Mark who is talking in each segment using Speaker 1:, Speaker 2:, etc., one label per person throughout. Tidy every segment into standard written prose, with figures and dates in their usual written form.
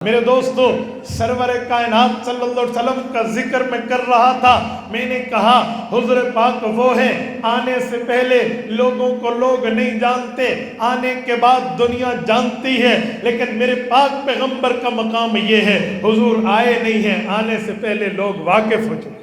Speaker 1: میرے دوستو، سرور کائنات صلی اللہ علیہ وسلم کا ذکر میں کر رہا تھا. میں نے کہا حضور پاک وہ ہیں آنے سے پہلے لوگوں کو لوگ نہیں جانتے، آنے کے بعد دنیا جانتی ہے. لیکن میرے پاک پیغمبر کا مقام یہ ہے، حضور آئے نہیں ہیں، آنے سے پہلے لوگ واقف ہو چکے.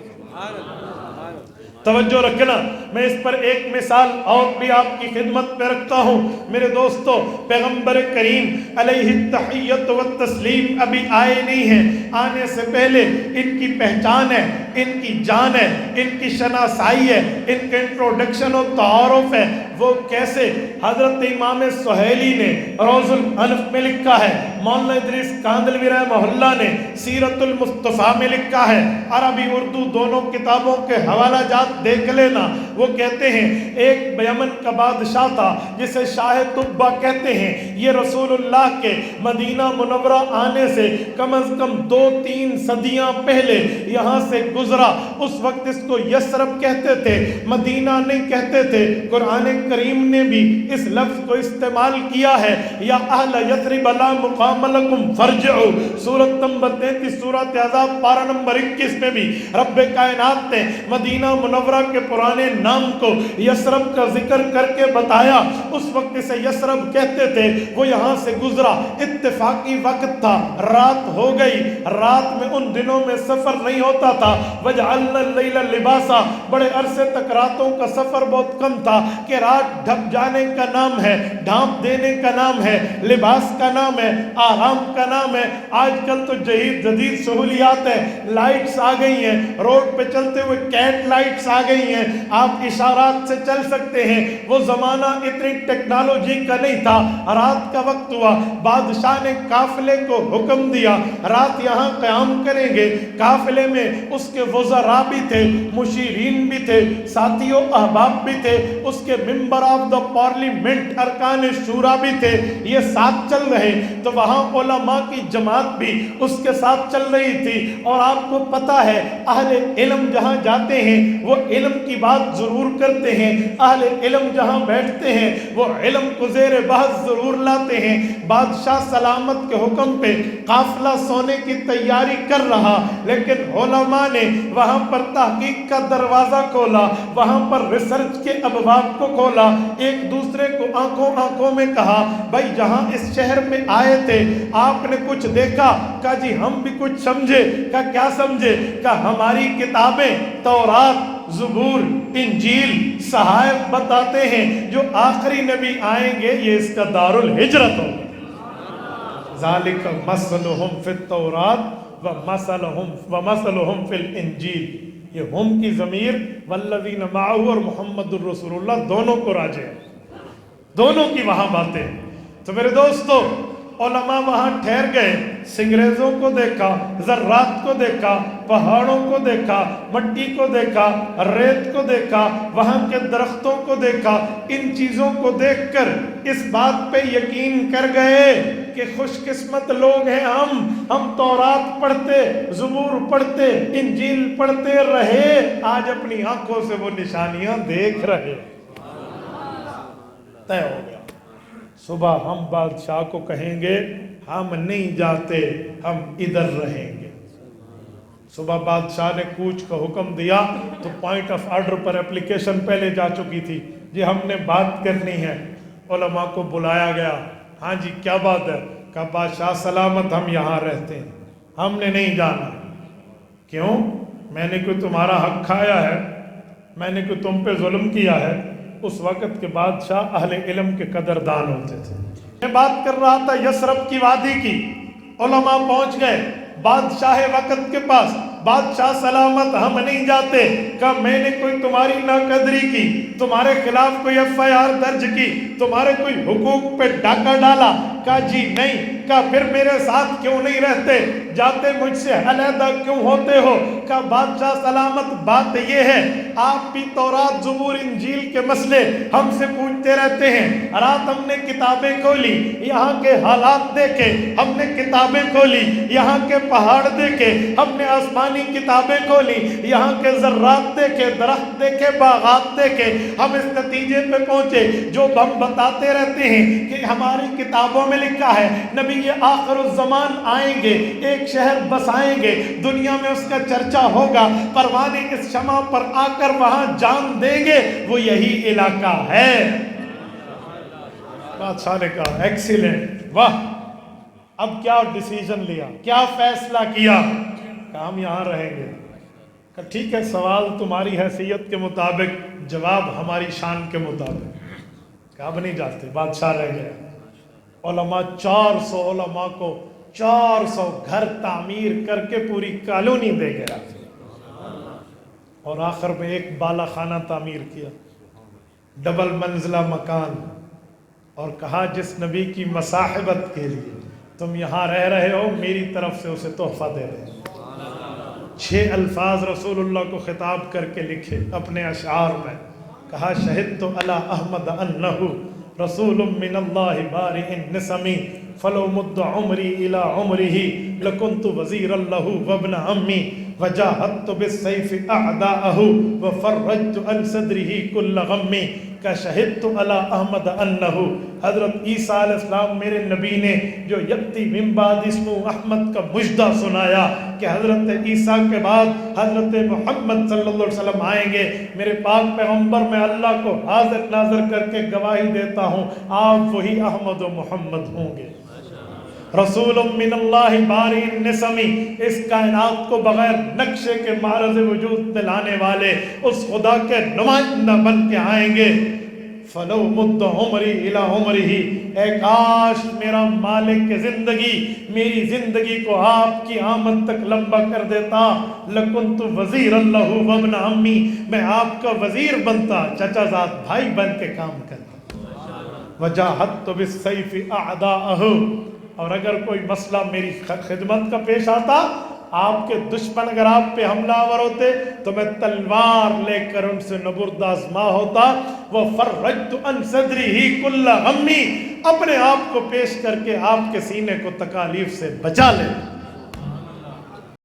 Speaker 1: توجہ رکھنا. میں اس پر ایک مثال اور بھی آپ کی خدمت پہ رکھتا ہوں. میرے دوستو، پیغمبر کریم علیہ التحیت والتسلیم ابھی آئے نہیں ہیں. آنے سے پہلے ان کی پہچان ہے، ان کی جان ہے، ان کی شناسائی ہے، ان کا انٹروڈکشن و تعارف ہے. وہ کیسے؟ حضرت امام سہیلی نے روض الانف میں لکھا ہے، مولانا ادریس کاندھلوی رحمہ اللہ نے سیرت المصطفیٰ میں لکھا ہے. عربی اردو دونوں کتابوں کے حوالہ جات دیکھ لینا. وہ کہتے ہیں ایک یمن کا بادشاہ تھا جسے شاہ طبہ کہتے ہیں. یہ رسول اللہ کے مدینہ منورہ آنے سے کم از کم 2-3 صدیاں پہلے یہاں سے گزرا. اس وقت اس کو یثرب کہتے تھے، مدینہ نہیں کہتے تھے. قرآن کریم نے بھی اس لفظ کو استعمال کیا ہے، یا اہل یثرب لا مقام لکم فارجعوا. سورۃ نمبر 33 سورۃ احزاب پارہ نمبر 21 میں بھی رب کائنات نے مدینہ منورہ کے پرانے نام کو یثرب کا ذکر کر کے بتایا. اس وقت اسے یثرب کہتے تھے. وہ یہاں سے گزرا، اتفاقی وقت تھا، رات ہو گئی. رات میں ان دنوں میں سفر نہیں ہوتا تھا. وجعلنا اللیل لباسا، بڑے عرصے تک راتوں کا سفر بہت کم تھا کہ رات ڈھک جانے کا نام ہے، ڈھانپ دینے کا نام ہے، لباس کا نام ہے، آرام کا نام ہے. آج کل تو جدید سہولیات ہیں، لائٹس آ گئی ہیں، روڈ پہ چلتے ہوئے کیٹ لائٹس آ گئی ہیں، آپ اشارات سے چل سکتے ہیں. وہ زمانہ اتنی ٹیکنالوجی کا نہیں تھا. رات کا وقت ہوا، بادشاہ نے قافلے کو حکم دیا رات یہاں قیام کریں گے. قافلے میں اس کے وزراء بھی تھے، مشیرین بھی تھے، ساتھی و احباب بھی تھے، اس کے ممبر آف دا پارلیمنٹ ارکان شورا بھی تھے. یہ ساتھ چل رہے تو وہاں علماء کی جماعت بھی اس کے ساتھ چل رہی تھی. اور آپ کو پتا ہے اہل علم جہاں جاتے ہیں وہ علم کی بات ضرور کرتے ہیں، اہل علم جہاں بیٹھتے ہیں وہ علم کو زیر بحث ضرور لاتے ہیں. بادشاہ سلامت کے حکم پہ قافلہ سونے کی تیاری کر رہا، لیکن علماء نے وہاں پر تحقیق کا دروازہ کھولا، وہاں پر ریسرچ کے ابواب کو کھولا. ایک دوسرے کو آنکھوں میں کہا بھائی جہاں اس شہر میں آئے تھے آپ نے کچھ دیکھا؟ کہا جی ہم بھی کچھ سمجھے. کہا کیا سمجھے؟ کہا ہماری کتابیں تورات، زبور، انجیل، صحائف بتاتے ہیں جو آخری نبی آئیں گے یہ اس کا دارالہجرت ہوگا. ذالک مثلہم فی التورات ومثلہم فی الانجیل. یہ ہم کی ضمیر والذین معہ اور محمد الرسول اللہ دونوں کو راجع ہے، دونوں کی وہاں باتیں. تو میرے دوستو، علماء وہاں ٹھہر گئے، سنگریزوں کو دیکھا، ذرات کو دیکھا، پہاڑوں کو دیکھا، مٹی کو دیکھا، ریت کو دیکھا، وہاں کے درختوں کو دیکھا. ان چیزوں کو دیکھ کر اس بات پہ یقین کر گئے کہ خوش قسمت لوگ ہیں ہم تورات پڑھتے، زبور پڑھتے، انجیل پڑھتے رہے، آج اپنی آنکھوں سے وہ نشانیاں دیکھ رہے. طے ہو گیا. صبح ہم بادشاہ کو کہیں گے ہم نہیں جاتے، ہم ادھر رہیں گے. صبح بادشاہ نے کوچ کا حکم دیا تو point of order per application پہلے جا چکی تھی، جی ہم نے بات کرنی ہے. علماء کو بلایا گیا. ہاں جی کیا بات ہے؟ کہا بادشاہ سلامت ہم یہاں رہتے ہیں، ہم نے نہیں جانا. کیوں؟ میں نے کوئی تمہارا حق کھایا ہے؟ میں نے کوئی تم پہ ظلم کیا ہے؟ اس وقت کے بادشاہ اہل علم کے قدردان ہوتے تھے. میں بات کر رہا تھا یثرب کی وادی کی. علماء پہنچ گئے بادشاہ وقت کے پاس. بادشاہ سلامت ہم نہیں جاتے. کہا میں نے کوئی تمہاری ناقدری کی، تمہارے خلاف کوئی FIR درج کی، تمہارے کوئی حقوق پہ ڈاکہ ڈالا؟ کہا جی نہیں. کہا پھر میرے ساتھ کیوں نہیں رہتے، جاتے مجھ سے علیحدہ کیوں ہوتے ہو؟ کہا بادشاہ سلامت بات یہ ہے آپ بھی تورات، زبور، انجیل کے مسئلے ہم سے پوچھتے رہتے ہیں. رات ہم نے کتابیں کھولی، یہاں کے حالات دیکھے، ہم نے کتابیں کھولی، یہاں کے پہاڑ دیکھے، ہم نے آسمانی کتابیں کھولی، یہاں کے ذرات دیکھے، درخت دیکھے، باغات دیکھے. ہم اس نتیجے پہ پہنچے جو ہم بتاتے رہتے ہیں کہ ہماری کتابوں میں لکھا ہے، نبی نبی آخر الزمان آئیں گے، ایک شہر بسائیں گے، دنیا میں اس کا چرچا ہوگا، پروانے اس شمع پر آ کر وہاں جان دیں گے، وہ یہی علاقہ ہے۔ بادشاہ نے کہا ایکسیلنٹ، واہ، اب کیا ڈیسیژن لیا، کیا فیصلہ کیا؟ کہا ہم یہاں رہیں گے۔ کہا ٹھیک ہے، سوال تمہاری حیثیت کے مطابق، جواب ہماری شان کے مطابق۔ کہا اب نہیں جاتے۔ بادشاہ رہ گیا۔ علماء 400 علماء کو 400 گھر تعمیر کر کے پوری کالونی دے گیا، اور آخر میں ایک بالا خانہ تعمیر کیا، ڈبل منزلہ مکان، اور کہا جس نبی کی مصاحبت کے لیے تم یہاں رہ رہے ہو، میری طرف سے اسے تحفہ دے دیں۔ 6 الفاظ رسول اللہ کو خطاب کر کے لکھے اپنے اشعار میں۔ کہا شہدت علی احمد انہ رسول من اللہ بارئ النسم فلو مد عمری الی عمرہ لکنت وزیرا لہ وابن عمی وجاہدت بالسیف اعداءہ وفرجت عن صدرہ کل غم۔ کا شہدت علی احمد انہ، حضرت عیسیٰ علیہ السلام میرے نبی نے جو یأتی من بعد اسمہ احمد کا مجدہ سنایا کہ حضرت عیسیٰ کے بعد حضرت محمد صلی اللہ علیہ وسلم آئیں گے، میرے پاک پیغمبر میں اللہ کو حاضر ناظر کر کے گواہی دیتا ہوں آپ وہی احمد و محمد ہوں گے۔ رسول من اللہ بارئ النسم، اس کائنات کو بغیر نقشے کے معرض وجود میں لانے والے اس خدا کے نمائندہ بن کے آئیں گے۔ فلو مد عمری الی عمرہ، اے کاش میرا مالک زندگی میری زندگی کو آپ کی آمد تک لمبا کر دیتا، لکنت وزیرا لہ وابن عمی، میں آپ کا وزیر بنتا، چچا زاد بھائی بن کے کام کرتا۔ وجاہدت بالسیف اعداءہ، اور اگر کوئی مسئلہ میری خدمت کا پیش آتا، آپ کے دشمن اگر آپ پہ حملہ آور ہوتے تو میں تلوار لے کر ان سے نبرد آزما ہوتا۔ وَفَرَّجْتُ عَنْ صَدْرِهِ كُلَّ غَمِّ، اپنے آپ کو پیش کر کے آپ کے سینے کو تکالیف سے بچا لے۔